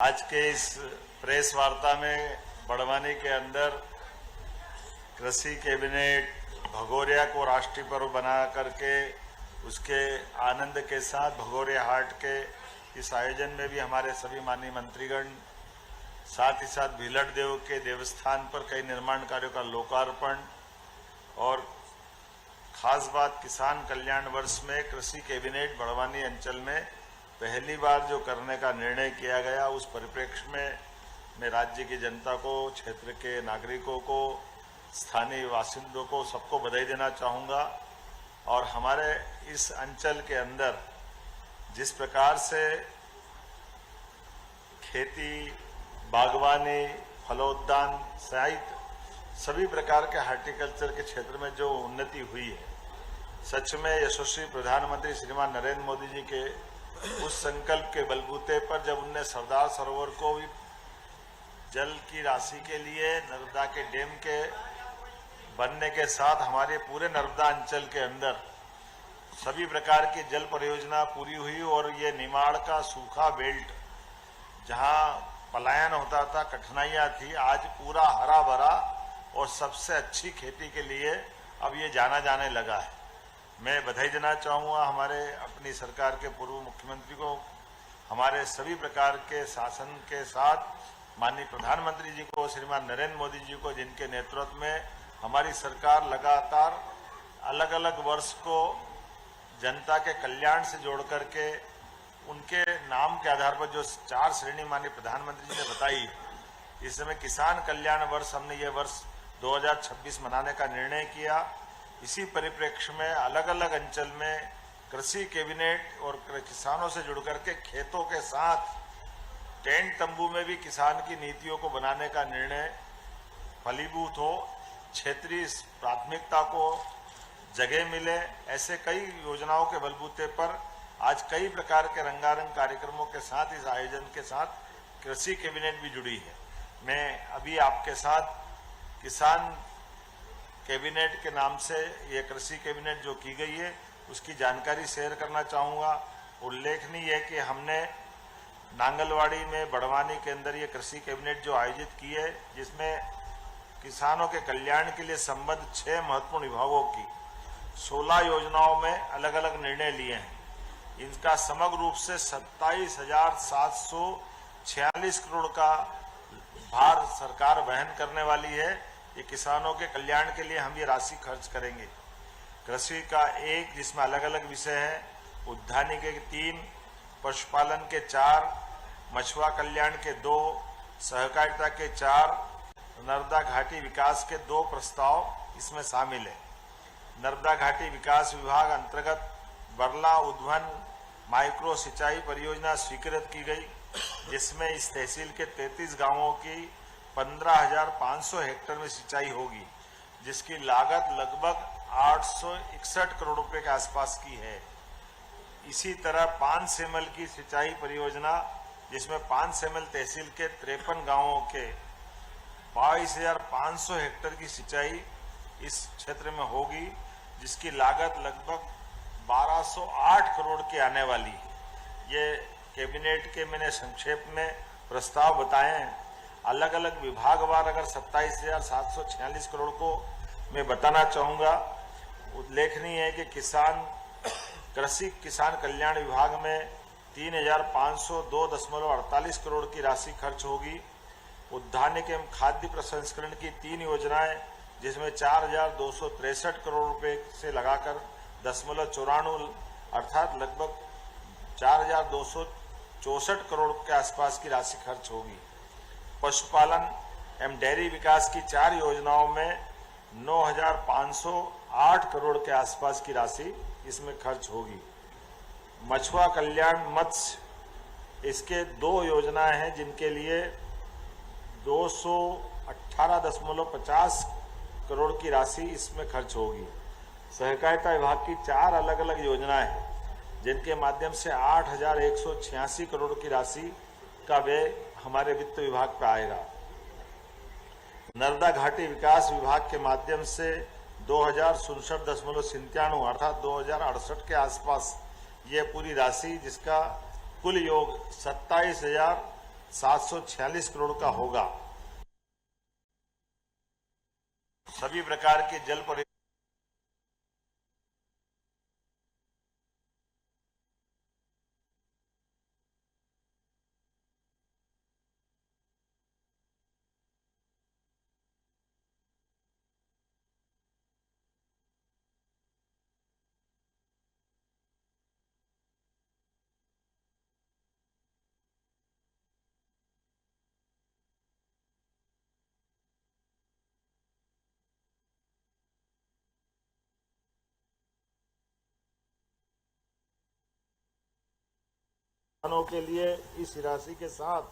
आज के इस प्रेस वार्ता में बड़वानी के अंदर कृषि कैबिनेट भगोरिया को राष्ट्रीय पर्व बना करके उसके आनंद के साथ भगोरिया हाट के इस आयोजन में भी हमारे सभी माननीय मंत्रीगण, साथ ही साथ भीलट देव के देवस्थान पर कई निर्माण कार्यों का लोकार्पण और खास बात किसान कल्याण वर्ष में कृषि कैबिनेट बड़वानी अंचल में पहली बार जो करने का निर्णय किया गया, उस परिप्रेक्ष्य में मैं राज्य की जनता को, क्षेत्र के नागरिकों को, स्थानीय बासिंदों को सबको बधाई देना चाहूँगा। और हमारे इस अंचल के अंदर जिस प्रकार से खेती, बागवानी, फलोद्यान सहित सभी प्रकार के हार्टिकल्चर के क्षेत्र में जो उन्नति हुई है, सच में यशस्वी प्रधानमंत्री श्रीमान नरेंद्र मोदी जी के उस संकल्प के बलबूते पर जब उनने सरदार सरोवर को भी जल की राशि के लिए नर्मदा के डैम के बनने के साथ हमारे पूरे नर्मदा अंचल के अंदर सभी प्रकार की जल परियोजना पूरी हुई और ये निमाड़ का सूखा बेल्ट जहां पलायन होता था, कठिनाइयां थी, आज पूरा हरा भरा और सबसे अच्छी खेती के लिए अब ये जाना जाने लगा है। मैं बधाई देना चाहूँगा हमारे अपनी सरकार के पूर्व मुख्यमंत्री को, हमारे सभी प्रकार के शासन के साथ माननीय प्रधानमंत्री जी को, श्रीमान नरेंद्र मोदी जी को, जिनके नेतृत्व में हमारी सरकार लगातार अलग अलग वर्ष को जनता के कल्याण से जोड़ करके उनके नाम के आधार पर जो 4 श्रेणी माननीय प्रधानमंत्री जी ने बताई, इस समय किसान कल्याण वर्ष हमने ये वर्ष 2026 मनाने का निर्णय किया। इसी परिप्रेक्ष्य में अलग अलग अंचल में कृषि कैबिनेट और किसानों से जुड़ करके खेतों के साथ टेंट तंबू में भी किसान की नीतियों को बनाने का निर्णय फलीभूत हो, क्षेत्रीय प्राथमिकता को जगह मिले, ऐसे कई योजनाओं के बलबूते पर आज कई प्रकार के रंगारंग कार्यक्रमों के साथ इस आयोजन के साथ कृषि कैबिनेट भी जुड़ी है। मैं अभी आपके साथ किसान कैबिनेट के नाम से ये कृषि कैबिनेट जो की गई है उसकी जानकारी शेयर करना चाहूँगा। उल्लेखनीय है कि हमने नांगलवाड़ी में बड़वानी के अंदर ये कृषि कैबिनेट जो आयोजित की है, जिसमें किसानों के कल्याण के लिए संबद्ध 6 महत्वपूर्ण विभागों की 16 योजनाओं में अलग अलग निर्णय लिए हैं। इनका समग्र रूप से 27,746 करोड़ का भार सरकार वहन करने वाली है। ये किसानों के कल्याण के लिए हम ये राशि खर्च करेंगे। कृषि का 1, जिसमें अलग अलग विषय हैं, उद्यानिकी के 3, पशुपालन के 4, मछुआ कल्याण के 2, सहकारिता के 4, नर्मदा घाटी विकास के 2 प्रस्ताव इसमें शामिल है। नर्मदा घाटी विकास विभाग अंतर्गत बरला उद्वन माइक्रो सिंचाई परियोजना स्वीकृत की गई, जिसमें इस तहसील के 33 गांवों की 15,500 हेक्टेयर में सिंचाई होगी, जिसकी लागत लगभग 861 करोड़ रुपए के आसपास की है। इसी तरह 5 सेमल की सिंचाई परियोजना, जिसमें 5 सेमल तहसील के 53 गांवों के 22,500 हेक्टेयर की सिंचाई इस क्षेत्र में होगी, जिसकी लागत लगभग 1208 करोड़ की आने वाली है। ये कैबिनेट के मैंने संक्षेप में प्रस्ताव बताए हैं। अलग अलग विभागवार अगर 27,746 करोड़ को मैं बताना चाहूँगा। उल्लेखनीय है कि कृषि किसान कल्याण विभाग में 3,502.48 करोड़ की राशि खर्च होगी। उद्यानिकी एवं खाद्य प्रसंस्करण की 3 योजनाएं, जिसमें 4,263 करोड़ रुपए से लगाकर 0.94 अर्थात लगभग 4,264 करोड़ के आसपास की राशि खर्च होगी। पशुपालन एवं डेयरी विकास की 4 योजनाओं में 9,508 करोड़ के आसपास की राशि इसमें खर्च होगी। मछुआ कल्याण मत्स्य, इसके 2 योजनाएं हैं, जिनके लिए 218.50 करोड़ की राशि इसमें खर्च होगी। सहकारिता विभाग की 4 अलग अलग योजनाएं हैं, जिनके माध्यम से 8,186 करोड़ की राशि का व्यय हमारे वित्त विभाग पे आएगा। नर्मदा घाटी विकास विभाग के माध्यम से 2,067.97 अर्थात 2,068 के आसपास ये पूरी राशि, जिसका कुल योग 746 करोड़ का होगा। सभी प्रकार के जल परियोजना के लिए इस राशि के साथ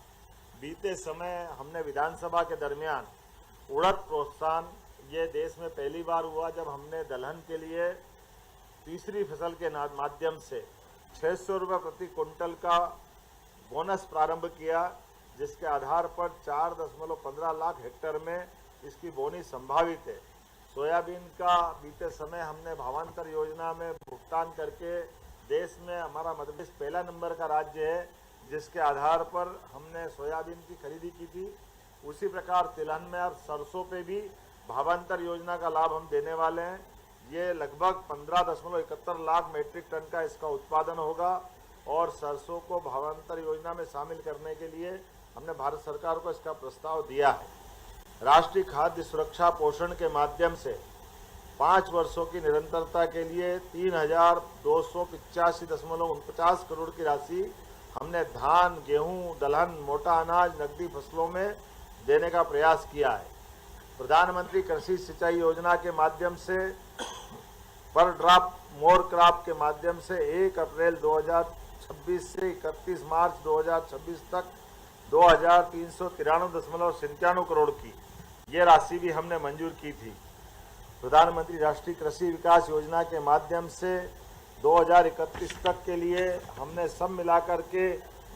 बीते समय हमने विधानसभा के दरमियान उड़द प्रोत्साहन, ये देश में पहली बार हुआ जब हमने दलहन के लिए तीसरी फसल के माध्यम से 600 रुपये प्रति क्विंटल का बोनस प्रारंभ किया, जिसके आधार पर 4.15 लाख हेक्टेयर में इसकी बोनी संभावित है। सोयाबीन का बीते समय हमने भावांतर योजना में भुगतान करके देश में हमारा मध्य प्रदेश पहला नंबर का राज्य है, जिसके आधार पर हमने सोयाबीन की खरीदी की थी। उसी प्रकार तिलहन में और सरसों पे भी भावांतर योजना का लाभ हम देने वाले हैं। ये लगभग 15.71 लाख मैट्रिक टन का इसका उत्पादन होगा और सरसों को भावांतर योजना में शामिल करने के लिए हमने भारत सरकार को इसका प्रस्ताव दिया है। राष्ट्रीय खाद्य सुरक्षा पोषण के माध्यम से 5 वर्षों की निरंतरता के लिए 3,285.49 करोड़ की राशि हमने धान, गेहूं, दलहन, मोटा अनाज, नकदी फसलों में देने का प्रयास किया है। प्रधानमंत्री कृषि सिंचाई योजना के माध्यम से पर ड्रॉप मोर क्रॉप के माध्यम से 1 अप्रैल 2026 से 31 मार्च 2026 तक 2,393.97 करोड़ की ये राशि भी हमने मंजूर की थी। प्रधानमंत्री राष्ट्रीय कृषि विकास योजना के माध्यम से 2031 तक के लिए हमने सब मिलाकर के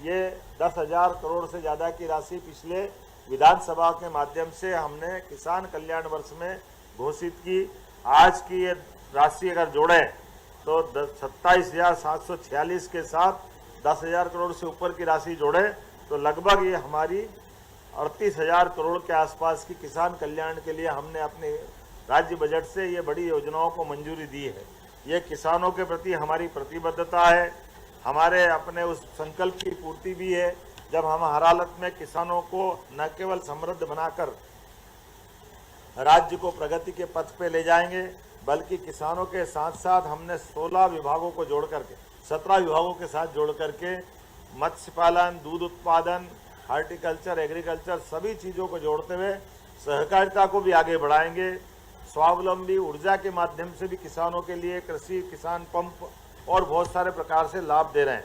ये 10,000 करोड़ से ज़्यादा की राशि पिछले विधानसभा के माध्यम से हमने किसान कल्याण वर्ष में घोषित की। आज की ये राशि अगर जोड़ें तो 27,746 के साथ 10,000 करोड़ से ऊपर की राशि जोड़ें तो लगभग ये हमारी 38,000 करोड़ के आसपास की किसान कल्याण के लिए हमने अपने राज्य बजट से ये बड़ी योजनाओं को मंजूरी दी है। ये किसानों के प्रति हमारी प्रतिबद्धता है, हमारे अपने उस संकल्प की पूर्ति भी है। जब हम हर हालत में किसानों को न केवल समृद्ध बनाकर राज्य को प्रगति के पथ पे ले जाएंगे, बल्कि किसानों के साथ साथ हमने 16 विभागों को जोड़ करके 17 विभागों के साथ जोड़ करके मत्स्य पालन, दूध उत्पादन, हार्टिकल्चर, एग्रीकल्चर सभी चीज़ों को जोड़ते हुए सहकारिता को भी आगे बढ़ाएंगे। स्वावलंबी ऊर्जा के माध्यम से भी किसानों के लिए कृषि किसान पंप और बहुत सारे प्रकार से लाभ दे रहे हैं।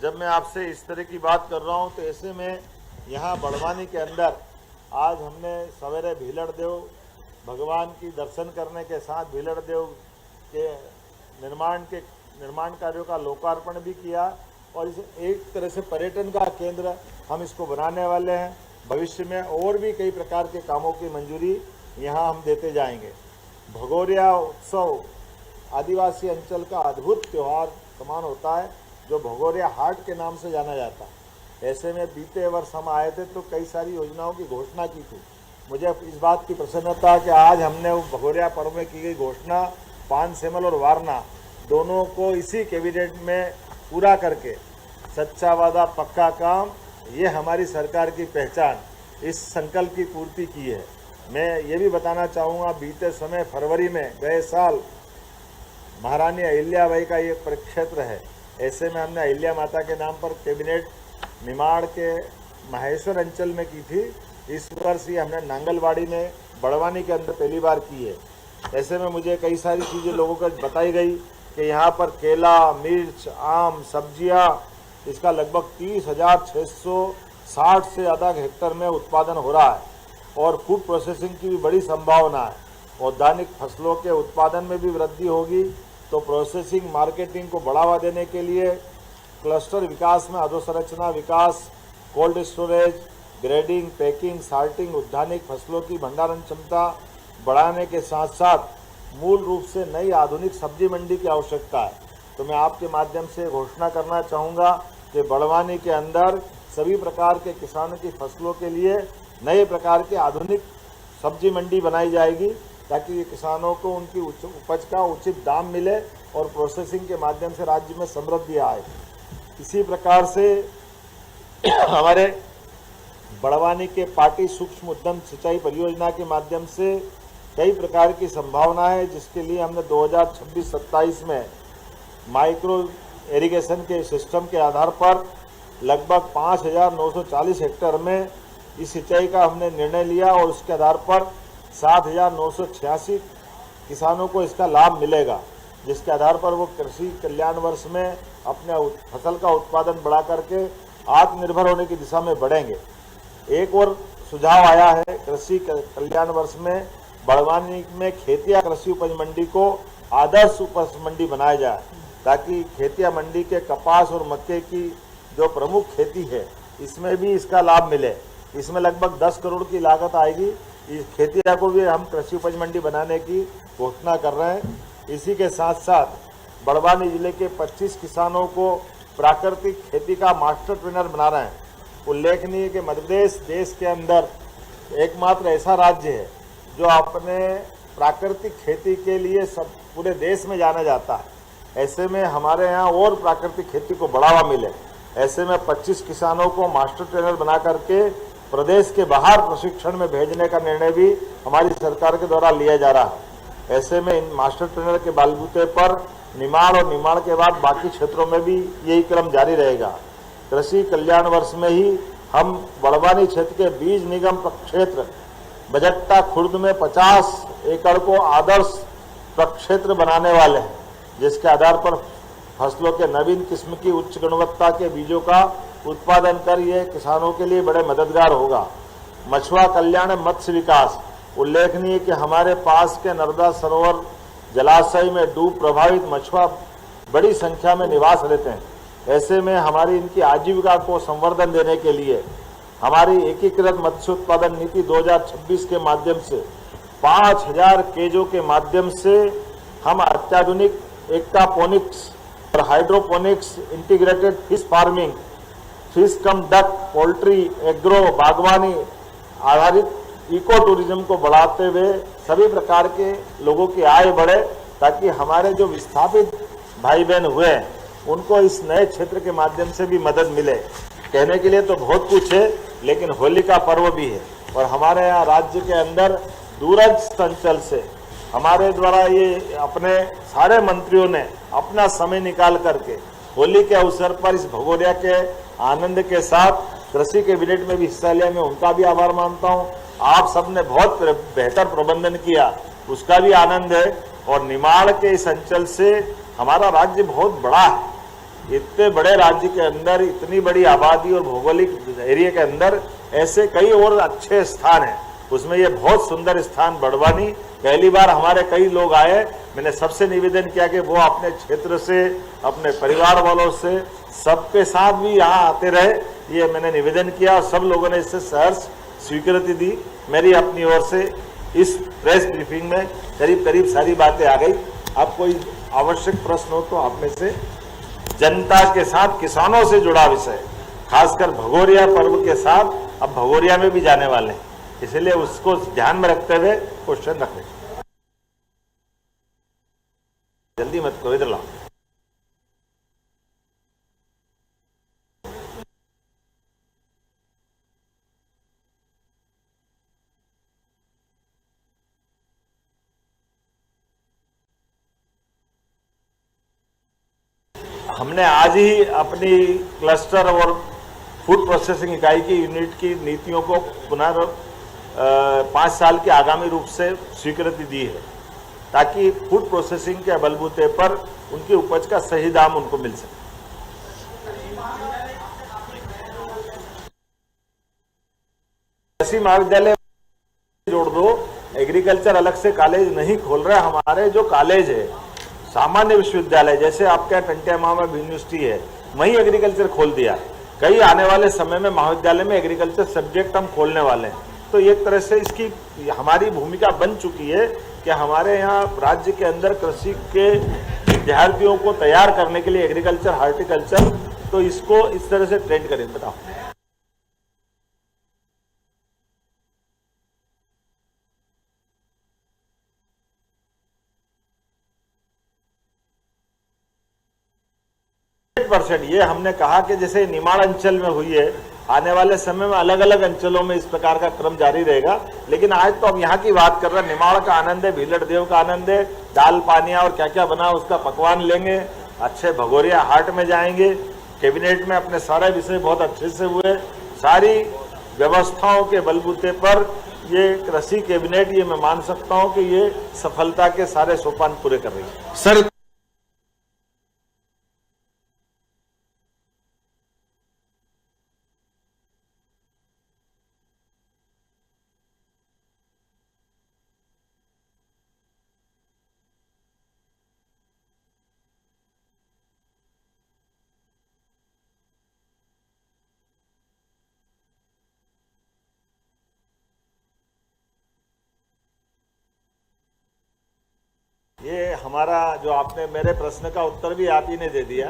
जब मैं आपसे इस तरह की बात कर रहा हूं तो ऐसे में यहाँ बड़वानी के अंदर आज हमने सवेरे भीलड़ देव भगवान की दर्शन करने के साथ भीलड़ देव के निर्माण कार्यों का लोकार्पण भी किया और इसे एक तरह से पर्यटन का केंद्र हम इसको बनाने वाले हैं। भविष्य में और भी कई प्रकार के कामों की मंजूरी यहाँ हम देते जाएंगे। भगोरिया उत्सव आदिवासी अंचल का अद्भुत त्यौहार समान होता है जो भगोरिया हाट के नाम से जाना जाता है। ऐसे में बीते वर्ष हम आए थे तो कई सारी योजनाओं की घोषणा की थी। मुझे इस बात की प्रसन्नता कि आज हमने भगोरिया पर्व में की गई घोषणा पान सेमल और वारना दोनों को इसी कैबिनेट में पूरा करके सच्चा वादा पक्का काम, ये हमारी सरकार की पहचान, इस संकल्प की पूर्ति की है। मैं ये भी बताना चाहूँगा, बीते समय फरवरी में गए साल महारानी अहिल्याबाई का ये परिक्षेत्र है। ऐसे में हमने अहिल्या माता के नाम पर कैबिनेट निमाड़ के महेश्वर अंचल में की थी। इस वर्ष ये हमने नांगलवाड़ी में बड़वानी के अंदर पहली बार की है। ऐसे में मुझे कई सारी चीज़ें लोगों को बताई गई कि यहाँ पर केला, मिर्च, आम, सब्जियाँ, इसका लगभग 30,660 से ज़्यादा हेक्टेयर में उत्पादन हो रहा है और फूड प्रोसेसिंग की भी बड़ी संभावना है। औद्यानिक फसलों के उत्पादन में भी वृद्धि होगी तो प्रोसेसिंग मार्केटिंग को बढ़ावा देने के लिए क्लस्टर विकास में अधोसंरचना विकास, cold storage, grading, packing, sorting, औद्यानिक फसलों की भंडारण क्षमता बढ़ाने के साथ साथ मूल रूप से नई आधुनिक सब्जी मंडी की आवश्यकता है। तो मैं आपके माध्यम से घोषणा करना चाहूँगा कि बड़वानी के अंदर सभी प्रकार के किसानों की फसलों के लिए नए प्रकार के आधुनिक सब्जी मंडी बनाई जाएगी, ताकि किसानों को उनकी उपज का उचित दाम मिले और प्रोसेसिंग के माध्यम से राज्य में समृद्धि आए। इसी प्रकार से हमारे बड़वानी के पाटी सूक्ष्म उद्यम सिंचाई परियोजना के माध्यम से कई प्रकार की संभावना है, जिसके लिए हमने 2026-27 में माइक्रो इरिगेशन के सिस्टम के आधार पर लगभग 5,940 हेक्टेयर में इस सिंचाई का हमने निर्णय लिया और उसके आधार पर 7,986 किसानों को इसका लाभ मिलेगा, जिसके आधार पर वो कृषि कल्याण वर्ष में अपने फसल का उत्पादन बढ़ा करके आत्मनिर्भर होने की दिशा में बढ़ेंगे। एक और सुझाव आया है, कृषि कल्याण वर्ष में बड़वानी में खेतिया कृषि उपज मंडी को आदर्श उपज मंडी बनाया जाए, ताकि खेतिया मंडी के कपास और मक्के की जो प्रमुख खेती है इसमें भी इसका लाभ मिले। इसमें लगभग 10 करोड़ की लागत आएगी। इस खेतिया को भी हम कृषि उपज मंडी बनाने की घोषणा कर रहे हैं। इसी के साथ साथ बड़वानी जिले के 25 किसानों को प्राकृतिक खेती का मास्टर ट्रेनर बना रहे हैं। उल्लेखनीय कि मध्य प्रदेश देश के अंदर एकमात्र ऐसा राज्य है जो अपने प्राकृतिक खेती के लिए सब पूरे देश में जाना जाता है। ऐसे में हमारे यहाँ और प्राकृतिक खेती को बढ़ावा मिले, ऐसे में 25 किसानों को मास्टर ट्रेनर बना करके प्रदेश के बाहर प्रशिक्षण में भेजने का निर्णय भी हमारी सरकार के द्वारा लिया जा रहा है। ऐसे में इन मास्टर ट्रेनर के बलबूते पर निमाड़ और निमाड़ के बाद बाकी क्षेत्रों में भी यही क्रम जारी रहेगा। कृषि कल्याण वर्ष में ही हम बड़वानी क्षेत्र के बीज निगम प्रक्षेत्र बजट्टा खुर्द में 50 एकड़ को आदर्श प्रक्षेत्र बनाने वाले हैं, जिसके आधार पर फसलों के नवीन किस्म की उच्च गुणवत्ता के बीजों का उत्पादन कर ये किसानों के लिए बड़े मददगार होगा। मछुआ कल्याण मत्स्य विकास, उल्लेखनीय कि हमारे पास के नर्मदा सरोवर जलाशय में डूब प्रभावित मछुआ बड़ी संख्या में निवास रहते हैं। ऐसे में हमारी इनकी आजीविका को संवर्धन देने के लिए हमारी एकीकृत मत्स्य उत्पादन नीति 2026 के माध्यम से 5,000 केजों के माध्यम से हम अत्याधुनिक एक्वापोनिक्स और hydroponics, integrated fish farming, fish cum duck, poultry, agro, बागवानी आधारित इको टूरिज्म को बढ़ाते हुए सभी प्रकार के लोगों की आय बढ़े, ताकि हमारे जो विस्थापित भाई बहन हुए हैं उनको इस नए क्षेत्र के माध्यम से भी मदद मिले। कहने के लिए तो बहुत कुछ है, लेकिन होली का पर्व भी है और हमारे यहाँ राज्य के अंदर दूरस्थ अंचल से हमारे द्वारा ये अपने सारे मंत्रियों ने अपना समय निकाल करके होली के अवसर पर इस भगोरिया के आनंद के साथ कृषि कैबिनेट में भी हिस्सा लिया। मैं उनका भी आभार मानता हूँ। आप सबने बहुत बेहतर प्रबंधन किया, उसका भी आनंद है। और निमाड़ के इस अंचल से हमारा राज्य बहुत बड़ा है। इतने बड़े राज्य के अंदर इतनी बड़ी आबादी और भौगोलिक एरिया के अंदर ऐसे कई और अच्छे स्थान हैं, उसमें ये बहुत सुंदर स्थान बड़वानी। पहली बार हमारे कई लोग आए, मैंने सबसे निवेदन किया कि वो अपने क्षेत्र से, अपने परिवार वालों से, सबके साथ भी यहाँ आते रहे, ये मैंने निवेदन किया और सब लोगों ने इससे सहर्ष स्वीकृति दी। मेरी अपनी ओर से इस प्रेस ब्रीफिंग में करीब करीब सारी बातें आ गई। अब कोई आवश्यक प्रश्न हो तो आप में से, जनता के साथ किसानों से जुड़ा विषय, खासकर भगोरिया पर्व के साथ अब भगोरिया में भी जाने वाले हैं, इसलिए उसको ध्यान में रखते हुए क्वेश्चन रखें। जल्दी मत करो, इधर लाओ। हमने आज ही अपनी क्लस्टर और फूड प्रोसेसिंग इकाई की यूनिट की नीतियों को पुनः 5 साल के आगामी रूप से स्वीकृति दी है, ताकि फूड प्रोसेसिंग के बलबूते पर उनकी उपज का सही दाम उनको मिल सके। कृषि महाविद्यालय जोड़ दो, एग्रीकल्चर अलग से कॉलेज नहीं खोल रहे। हमारे जो कॉलेज है, सामान्य विश्वविद्यालय, जैसे आपके यहाँ टंटियामा में यूनिवर्सिटी है, वहीं एग्रीकल्चर खोल दिया। कई आने वाले समय में महाविद्यालय में एग्रीकल्चर सब्जेक्ट हम खोलने वाले हैं। तो एक तरह से इसकी हमारी भूमिका बन चुकी है कि हमारे यहाँ राज्य के अंदर कृषि के विद्यार्थियों को तैयार करने के लिए एग्रीकल्चर, हार्टिकल्चर, तो इसको इस तरह से ट्रेंड करें। बताओ। 100% ये हमने कहा कि जैसे निमाड़ अंचल में हुई है, आने वाले समय में अलग अलग अंचलों में इस प्रकार का क्रम जारी रहेगा। लेकिन आज तो हम यहाँ की बात कर रहे हैं, निमाड़ का आनंद है, भीलड़ देव का आनंद है, दाल पानिया और क्या क्या बना उसका पकवान लेंगे, अच्छे भगोरिया हाट में जाएंगे। कैबिनेट में अपने सारे विषय बहुत अच्छे से हुए, सारी व्यवस्थाओं के बलबूते पर ये कृषि कैबिनेट, ये मैं मान सकता हूँ कि ये सफलता के सारे सोपान पूरे कर रही है। सर, ये हमारा जो आपने मेरे प्रश्न का उत्तर भी आप ही ने दे दिया।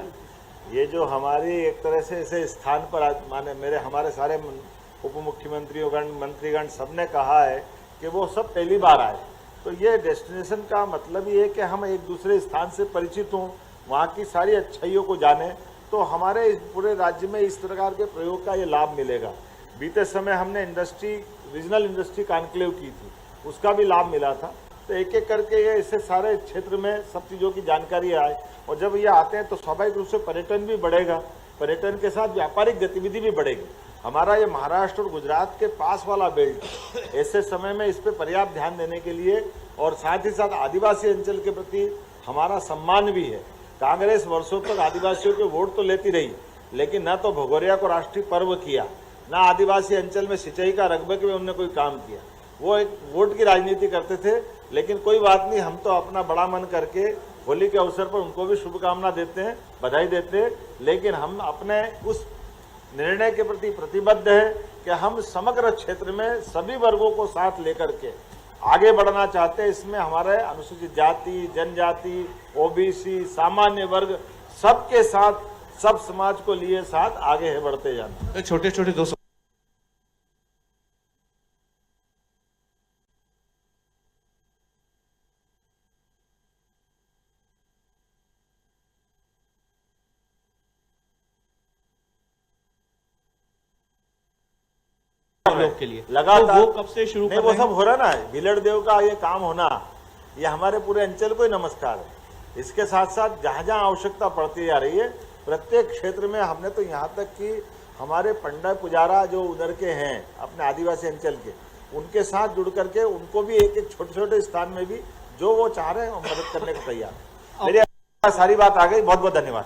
ये जो हमारी एक तरह से ऐसे स्थान पर माने हमारे सारे उप मुख्यमंत्रियों मंत्रीगण सबने कहा है कि वो सब पहली बार आए, तो ये डेस्टिनेशन का मतलब ये है कि हम एक दूसरे स्थान से परिचित हों, वहाँ की सारी अच्छाइयों को जानें, तो हमारे इस पूरे राज्य में इस प्रकार के प्रयोग का ये लाभ मिलेगा। बीते समय हमने रीजनल इंडस्ट्री कॉन्क्लेव की थी, उसका भी लाभ मिला था। तो एक एक करके ये इससे सारे क्षेत्र में सब चीज़ों की जानकारी आए, और जब ये आते हैं तो स्वाभाविक रूप से पर्यटन भी बढ़ेगा, पर्यटन के साथ व्यापारिक गतिविधि भी बढ़ेगी। हमारा ये महाराष्ट्र और गुजरात के पास वाला बेल्ट, ऐसे समय में इस पर पर्याप्त ध्यान देने के लिए, और साथ ही साथ आदिवासी अंचल के प्रति हमारा सम्मान भी है। कांग्रेस वर्षों तक आदिवासियों के वोट तो लेती रही, लेकिन न तो भगोरिया को राष्ट्रीय पर्व किया, न आदिवासी अंचल में सिंचाई का रकबे में उन्होंने कोई काम किया। वो एक वोट की राजनीति करते थे। लेकिन कोई बात नहीं, हम तो अपना बड़ा मन करके होली के अवसर पर उनको भी शुभकामना देते हैं, बधाई देते हैं। लेकिन हम अपने उस निर्णय के प्रति प्रतिबद्ध है कि हम समग्र क्षेत्र में सभी वर्गों को साथ लेकर के आगे बढ़ना चाहते हैं। इसमें हमारे अनुसूचित जाति, जनजाति, ओबीसी, सामान्य वर्ग सबके साथ, सब समाज को लिए साथ आगे है बढ़ते जाना। छोटे छोटे दो के लिए लगातार तो वो कब से शुरू कर रहे हैं? वो सब हो रहा ना, भीलड़ देव का ये काम होना, ये हमारे पूरे अंचल को ही नमस्कार है। इसके साथ साथ जहाँ जहाँ आवश्यकता पड़ती जा रही है, प्रत्येक क्षेत्र में हमने तो यहाँ तक कि हमारे पंडा पुजारा जो उधर के हैं अपने आदिवासी अंचल के, उनके साथ जुड़ करके उनको भी एक एक छोटे छोटे स्थान में भी जो वो चाह रहे हैं मदद करने को तैयार है। मेरी सारी बात आ गई, बहुत बहुत धन्यवाद।